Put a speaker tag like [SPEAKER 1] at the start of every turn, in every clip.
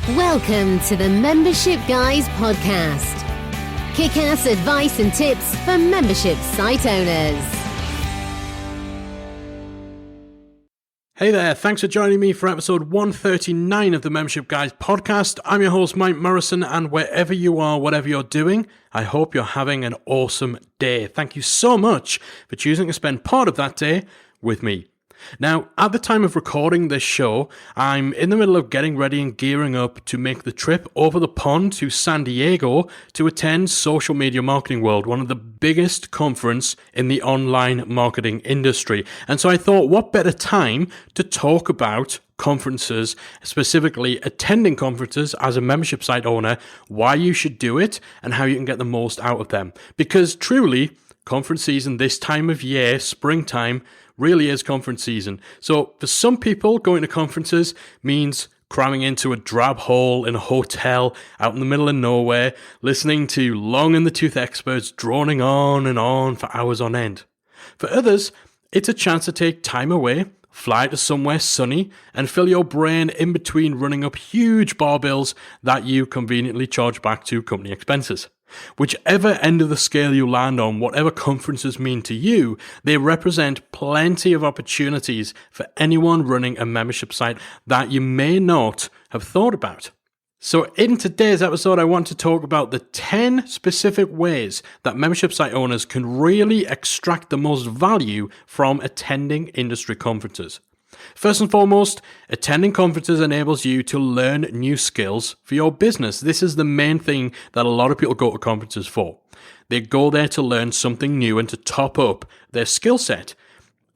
[SPEAKER 1] Welcome to the Membership Guys podcast. Kick-ass advice and tips for membership site owners.
[SPEAKER 2] Hey there, thanks for joining me for episode 139 of the Membership Guys podcast. I'm your host, Mike Morrison, and wherever you are, whatever you're doing, I hope you're having an awesome day. Thank you so much for choosing to spend part of that day with me. Now, at the time of recording this show, I'm in the middle of getting ready and gearing up to make the trip over the pond to San Diego to attend Social Media Marketing World, one of the biggest conference in the online marketing industry. And so I thought, what better time to talk about conferences, specifically attending conferences as a membership site owner, why you should do it and how you can get the most out of them. Because truly, conference season this time of year, springtime, really is conference season. So for some people, going to conferences means cramming into a drab hole in a hotel out in the middle of nowhere, listening to long in the tooth experts droning on and on for hours on end. For others, it's a chance to take time away, fly to somewhere sunny, and fill your brain in between running up huge bar bills that you conveniently charge back to company expenses. Whichever end of the scale you land on, whatever conferences mean to you, they represent plenty of opportunities for anyone running a membership site that you may not have thought about. So in today's episode, I want to talk about the 10 specific ways that membership site owners can really extract the most value from attending industry conferences. First and foremost, attending conferences enables you to learn new skills for your business. This is the main thing that a lot of people go to conferences for. They go there to learn something new and to top up their skill set.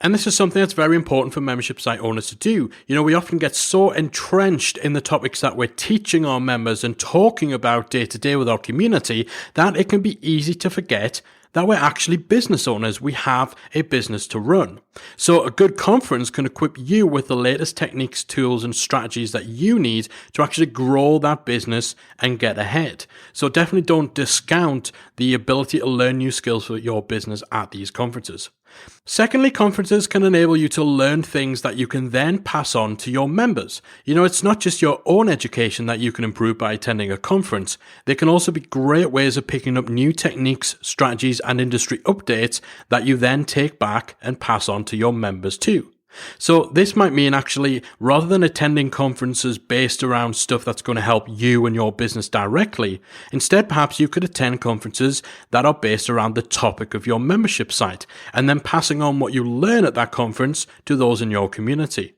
[SPEAKER 2] And this is something that's very important for membership site owners to do. You know, we often get so entrenched in the topics that we're teaching our members and talking about day to day with our community that it can be easy to forget that we're actually business owners. We have a business to run. So a good conference can equip you with the latest techniques, tools, and strategies that you need to actually grow that business and get ahead. So definitely don't discount the ability to learn new skills for your business at these conferences. Secondly, conferences can enable you to learn things that you can then pass on to your members. You know, it's not just your own education that you can improve by attending a conference. They can also be great ways of picking up new techniques, strategies, and industry updates that you then take back and pass on to your members too. So this might mean actually, rather than attending conferences based around stuff that's going to help you and your business directly, instead perhaps you could attend conferences that are based around the topic of your membership site and then passing on what you learn at that conference to those in your community.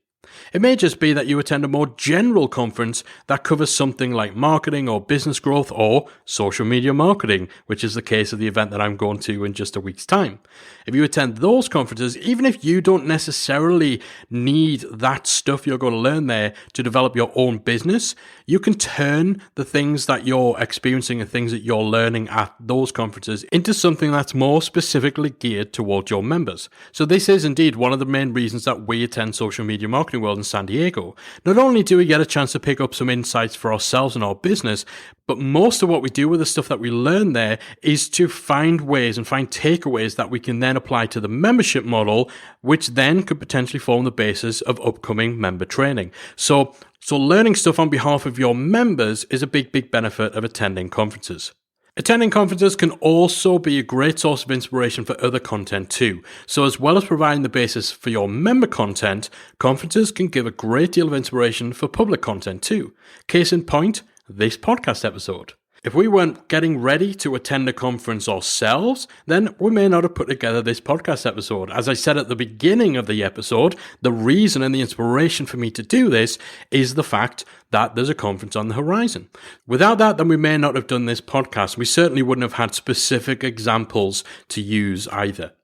[SPEAKER 2] It may just be that you attend a more general conference that covers something like marketing or business growth or social media marketing, which is the case of the event that I'm going to in just a week's time. If you attend those conferences, even if you don't necessarily need that stuff you're going to learn there to develop your own business, you can turn the things that you're experiencing and things that you're learning at those conferences into something that's more specifically geared towards your members. So this is indeed one of the main reasons that we attend Social Media Marketing World in San Diego. Not only do we get a chance to pick up some insights for ourselves and our business, but most of what we do with the stuff that we learn there is to find ways and find takeaways that we can then apply to the membership model, which then could potentially form the basis of upcoming member training. So learning stuff on behalf of your members is a big benefit of attending conferences. Attending conferences can also be a great source of inspiration for other content too. So as well as providing the basis for your member content, conferences can give a great deal of inspiration for public content too. Case in point, this podcast episode. If we weren't getting ready to attend a conference ourselves, then we may not have put together this podcast episode. As I said at the beginning of the episode, the reason and the inspiration for me to do this is the fact that there's a conference on the horizon. Without that, then we may not have done this podcast. We certainly wouldn't have had specific examples to use either.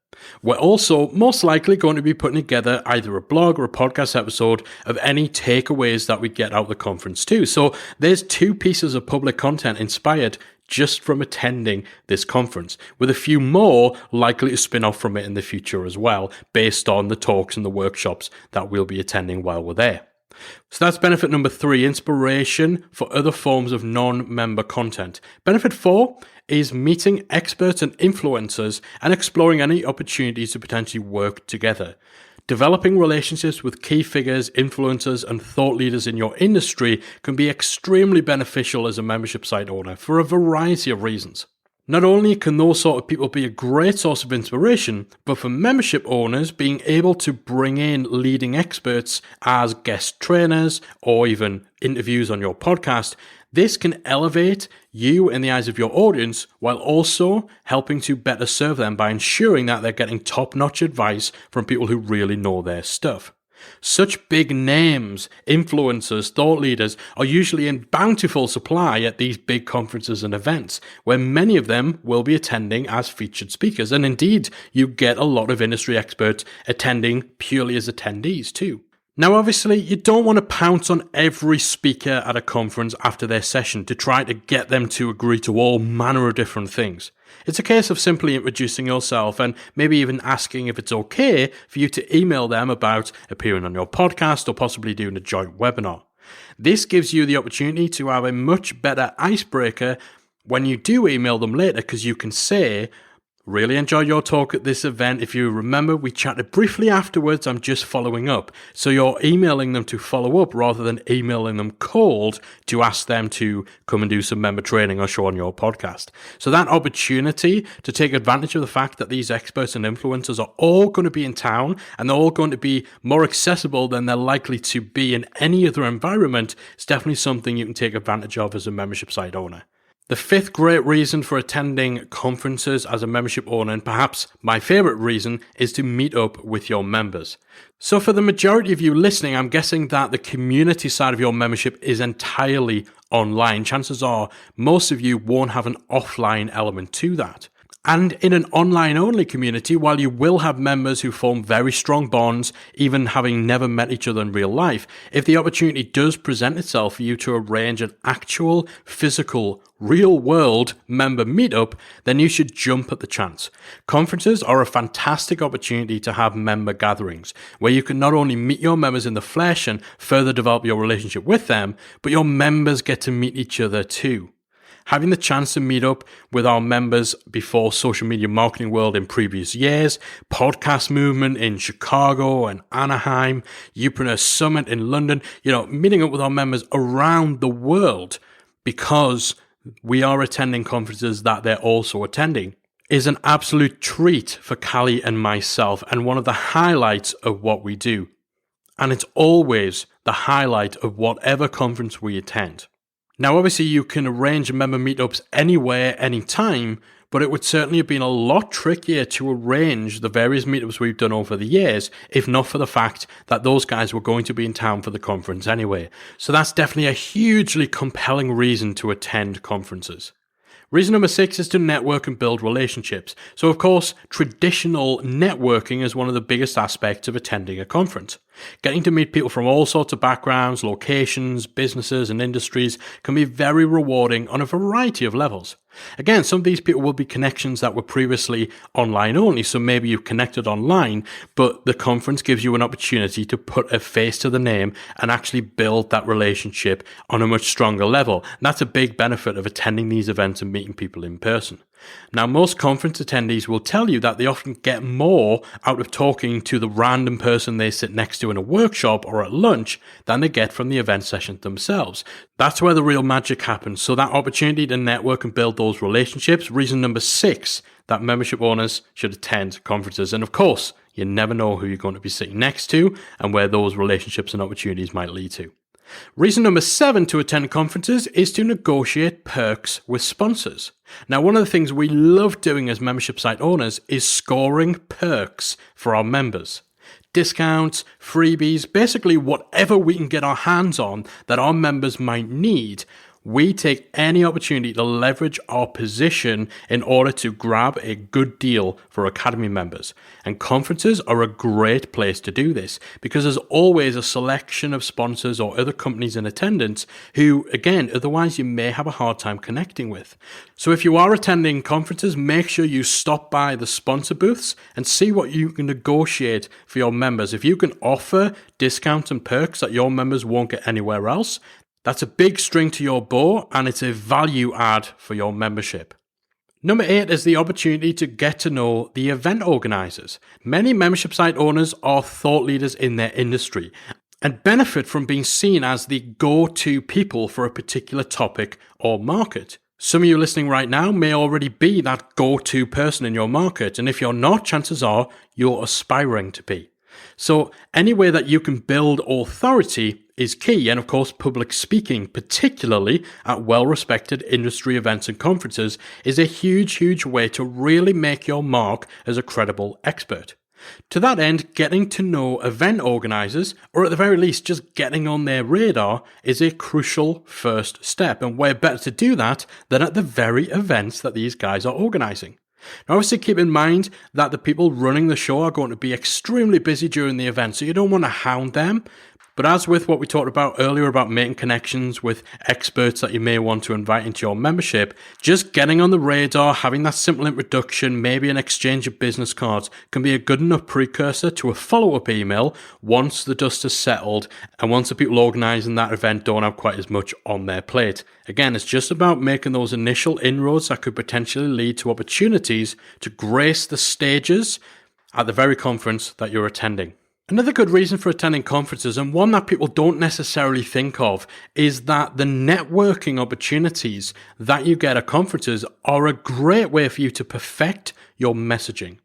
[SPEAKER 2] We're also most likely going to be putting together either a blog or a podcast episode of any takeaways that we get out of the conference too. So there's 2 pieces of public content inspired just from attending this conference, with a few more likely to spin off from it in the future as well, based on the talks and the workshops that we'll be attending while we're there. So that's benefit number 3, inspiration for other forms of non-member content. Benefit 4 is meeting experts and influencers and exploring any opportunities to potentially work together. Developing relationships with key figures, influencers, and thought leaders in your industry can be extremely beneficial as a membership site owner for a variety of reasons. Not only can those sort of people be a great source of inspiration, but for membership owners, being able to bring in leading experts as guest trainers or even interviews on your podcast, this can elevate you in the eyes of your audience while also helping to better serve them by ensuring that they're getting top-notch advice from people who really know their stuff. Such big names, influencers, thought leaders are usually in bountiful supply at these big conferences and events, where many of them will be attending as featured speakers. And indeed, you get a lot of industry experts attending purely as attendees too. Now, obviously, you don't want to pounce on every speaker at a conference after their session to try to get them to agree to all manner of different things. It's a case of simply introducing yourself and maybe even asking if it's okay for you to email them about appearing on your podcast or possibly doing a joint webinar. This gives you the opportunity to have a much better icebreaker when you do email them later, because you can say, "Really enjoyed your talk at this event. If you remember, we chatted briefly afterwards. I'm just following up." So you're emailing them to follow up rather than emailing them cold to ask them to come and do some member training or show on your podcast. So that opportunity to take advantage of the fact that these experts and influencers are all going to be in town and they're all going to be more accessible than they're likely to be in any other environment is definitely something you can take advantage of as a membership site owner. The fifth great reason for attending conferences as a membership owner, and perhaps my favorite reason, is to meet up with your members. So for the majority of you listening, I'm guessing that the community side of your membership is entirely online. Chances are most of you won't have an offline element to that. And in an online-only community, while you will have members who form very strong bonds, even having never met each other in real life, if the opportunity does present itself for you to arrange an actual, physical, real-world member meetup, then you should jump at the chance. Conferences are a fantastic opportunity to have member gatherings, where you can not only meet your members in the flesh and further develop your relationship with them, but your members get to meet each other too. Having the chance to meet up with our members before social media marketing world in previous years, podcast movement in Chicago and Anaheim, Upreneur Summit in London, meeting up with our members around the world because we are attending conferences that they're also attending is an absolute treat for Callie and myself and one of the highlights of what we do. And it's always the highlight of whatever conference we attend. Now, obviously, you can arrange member meetups anywhere, anytime, but it would certainly have been a lot trickier to arrange the various meetups we've done over the years, if not for the fact that those guys were going to be in town for the conference anyway. So that's definitely a hugely compelling reason to attend conferences. Reason number 6 is to network and build relationships. So, of course, traditional networking is one of the biggest aspects of attending a conference. Getting to meet people from all sorts of backgrounds, locations, businesses, and industries can be very rewarding on a variety of levels. Again, some of these people will be connections that were previously online only, so maybe you've connected online, but the conference gives you an opportunity to put a face to the name and actually build that relationship on a much stronger level. And that's a big benefit of attending these events and meeting people in person. Now, most conference attendees will tell you that they often get more out of talking to the random person they sit next to in a workshop or at lunch than they get from the event sessions themselves. That's where the real magic happens. So that opportunity to network and build those relationships, reason number 6 that membership owners should attend conferences. And of course, you never know who you're going to be sitting next to and where those relationships and opportunities might lead to. Reason number 7 to attend conferences is to negotiate perks with sponsors. Now, one of the things we love doing as membership site owners is scoring perks for our members. Discounts, freebies, basically whatever we can get our hands on that our members might need. We take any opportunity to leverage our position in order to grab a good deal for Academy members. And conferences are a great place to do this because there's always a selection of sponsors or other companies in attendance who, again, otherwise you may have a hard time connecting with. So if you are attending conferences, make sure you stop by the sponsor booths and see what you can negotiate for your members. If you can offer discounts and perks that your members won't get anywhere else, that's a big string to your bow and it's a value add for your membership. Number 8 is the opportunity to get to know the event organizers. Many membership site owners are thought leaders in their industry and benefit from being seen as the go-to people for a particular topic or market. Some of you listening right now may already be that go-to person in your market, and if you're not, chances are you're aspiring to be. So any way that you can build authority is key, and of course public speaking, particularly at well-respected industry events and conferences, is a huge way to really make your mark as a credible expert. To that end, getting to know event organizers, or at the very least just getting on their radar, is a crucial first step, and where better to do that than at the very events that these guys are organizing. Now obviously keep in mind that the people running the show are going to be extremely busy during the event, so you don't want to hound them. But as with what we talked about earlier about making connections with experts that you may want to invite into your membership, just getting on the radar, having that simple introduction, maybe an exchange of business cards, can be a good enough precursor to a follow-up email once the dust has settled and once the people organising that event don't have quite as much on their plate. Again, it's just about making those initial inroads that could potentially lead to opportunities to grace the stages at the very conference that you're attending. Another good reason for attending conferences, and one that people don't necessarily think of, is that the networking opportunities that you get at conferences are a great way for you to perfect your messaging.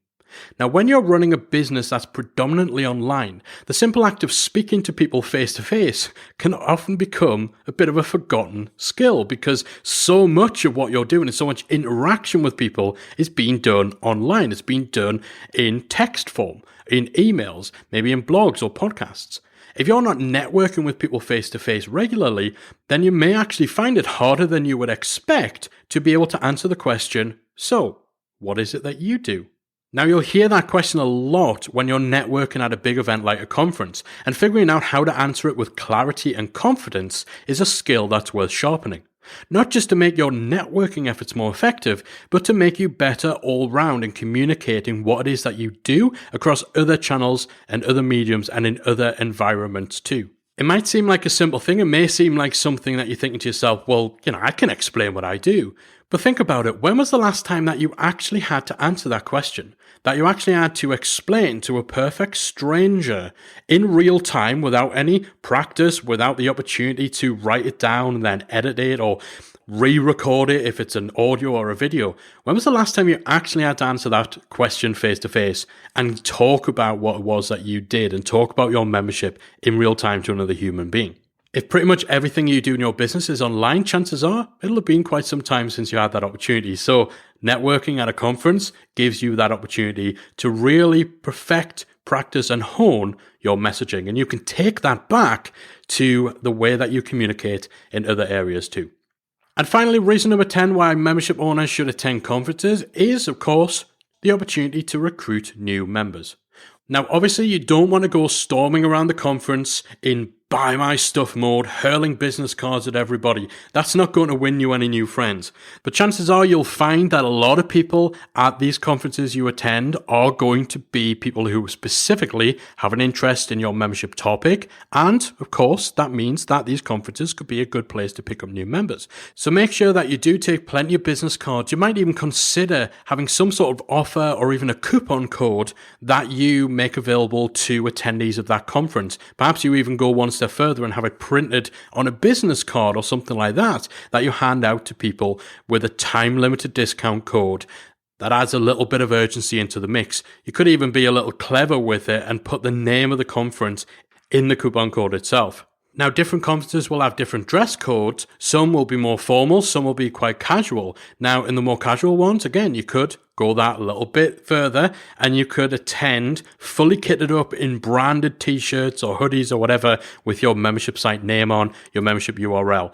[SPEAKER 2] Now, when you're running a business that's predominantly online, the simple act of speaking to people face to face can often become a bit of a forgotten skill, because so much of what you're doing and so much interaction with people is being done online. It's being done in text form, in emails, maybe in blogs or podcasts. If you're not networking with people face to face regularly, then you may actually find it harder than you would expect to be able to answer the question, so what is it that you do? Now, you'll hear that question a lot when you're networking at a big event like a conference, and figuring out how to answer it with clarity and confidence is a skill that's worth sharpening. Not just to make your networking efforts more effective, but to make you better all round in communicating what it is that you do across other channels and other mediums and in other environments too. It might seem like a simple thing. It may seem like something that you're thinking to yourself, well, I can explain what I do. But think about it. When was the last time that you actually had to answer that question? That you actually had to explain to a perfect stranger in real time without any practice, without the opportunity to write it down and then edit it or re-record it if it's an audio or a video? When was the last time you actually had to answer that question face to face and talk about what it was that you did and talk about your membership in real time to another human being? If pretty much everything you do in your business is online, chances are it'll have been quite some time since you had that opportunity. So networking at a conference gives you that opportunity to really perfect, practice, and hone your messaging. And you can take that back to the way that you communicate in other areas too. And finally, reason number 10 why membership owners should attend conferences is, of course, the opportunity to recruit new members. Now, obviously, you don't want to go storming around the conference in buy my stuff mode, hurling business cards at everybody. That's not going to win you any new friends. But chances are you'll find that a lot of people at these conferences you attend are going to be people who specifically have an interest in your membership topic. And of course, that means that these conferences could be a good place to pick up new members. So make sure that you do take plenty of business cards. You might even consider having some sort of offer or even a coupon code that you make available to attendees of that conference. Perhaps you even go one step further and have it printed on a business card or something like that you hand out to people with a time-limited discount code that adds a little bit of urgency into the mix. You could even be a little clever with it and put the name of the conference in the coupon code itself. Now, different conferences will have different dress codes. Some will be more formal, some will be quite casual. Now, in the more casual ones, again, you could go that a little bit further and you could attend fully kitted up in branded t-shirts or hoodies or whatever with your membership site name on, your membership URL.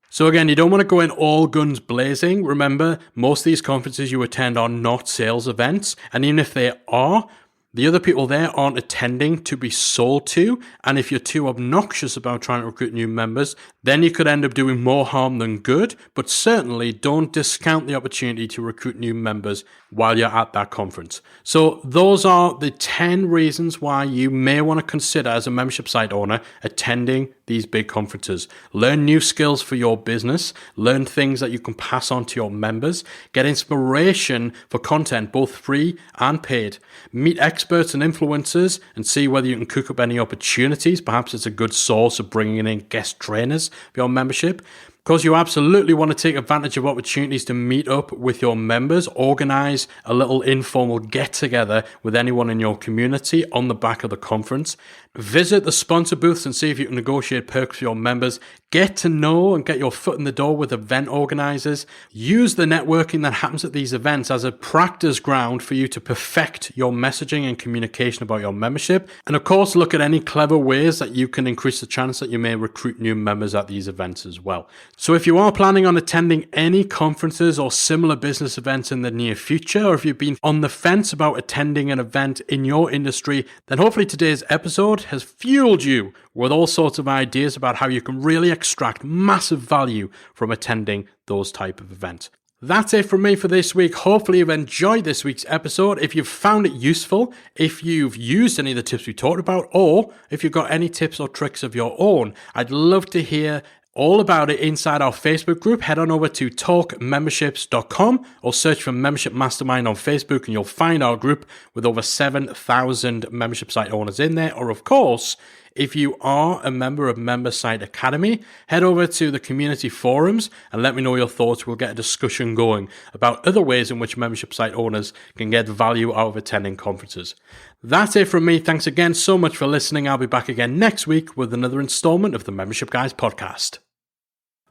[SPEAKER 2] So again, you don't want to go in all guns blazing. Remember, most of these conferences you attend are not sales events. And even if they are, The other people there aren't attending to be sold to, and if you're too obnoxious about trying to recruit new members, then you could end up doing more harm than good, but certainly don't discount the opportunity to recruit new members while you're at that conference. So those are the 10 reasons why you may want to consider as a membership site owner attending these big conferences. Learn new skills for your business, learn things that you can pass on to your members, get inspiration for content, both free and paid. Meet experts and influencers and see whether you can cook up any opportunities. Perhaps it's a good source of bringing in guest trainers for your membership. Of course, you absolutely want to take advantage of opportunities to meet up with your members, organize a little informal get-together with anyone in your community on the back of the conference. Visit the sponsor booths and see if you can negotiate perks for your members. Get to know and get your foot in the door with event organizers. Use the networking that happens at these events as a practice ground for you to perfect your messaging and communication about your membership. And of course, look at any clever ways that you can increase the chance that you may recruit new members at these events as well. So if you are planning on attending any conferences or similar business events in the near future, or if you've been on the fence about attending an event in your industry, then hopefully today's episode has fueled you with all sorts of ideas about how you can really extract massive value from attending those type of events. That's it from me for this week. Hopefully you've enjoyed this week's episode. If you've found it useful, if you've used any of the tips we talked about, or if you've got any tips or tricks of your own, I'd love to hear all about it inside our Facebook group. Head on over to talkmemberships.com or search for Membership Mastermind on Facebook and you'll find our group with over 7,000 membership site owners in there. Or of course, if you are a member of Member Site Academy, head over to the community forums and let me know your thoughts. We'll get a discussion going about other ways in which membership site owners can get value out of attending conferences. That's it from me. Thanks again so much for listening. I'll be back again next week with another installment of the Membership Guys podcast.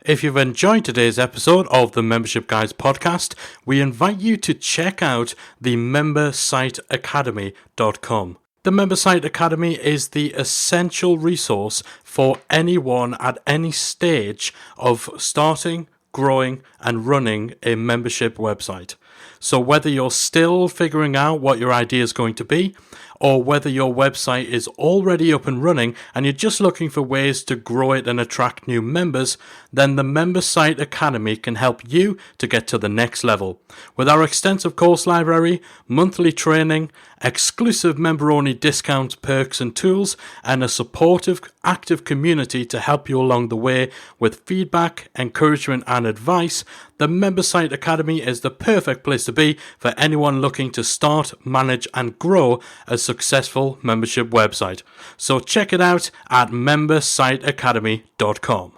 [SPEAKER 2] If you've enjoyed today's episode of the Membership Guys podcast, we invite you to check out the membersiteacademy.com. The Member Site Academy is the essential resource for anyone at any stage of starting, growing, and running a membership website. So whether you're still figuring out what your idea is going to be, or whether your website is already up and running and you're just looking for ways to grow it and attract new members, then the Member Site Academy can help you to get to the next level. With our extensive course library, monthly training, exclusive member-only discounts, perks and tools, and a supportive, active community to help you along the way with feedback, encouragement and advice, the Member Site Academy is the perfect place to be for anyone looking to start, manage and grow a successful membership website. So check it out at membersiteacademy.com.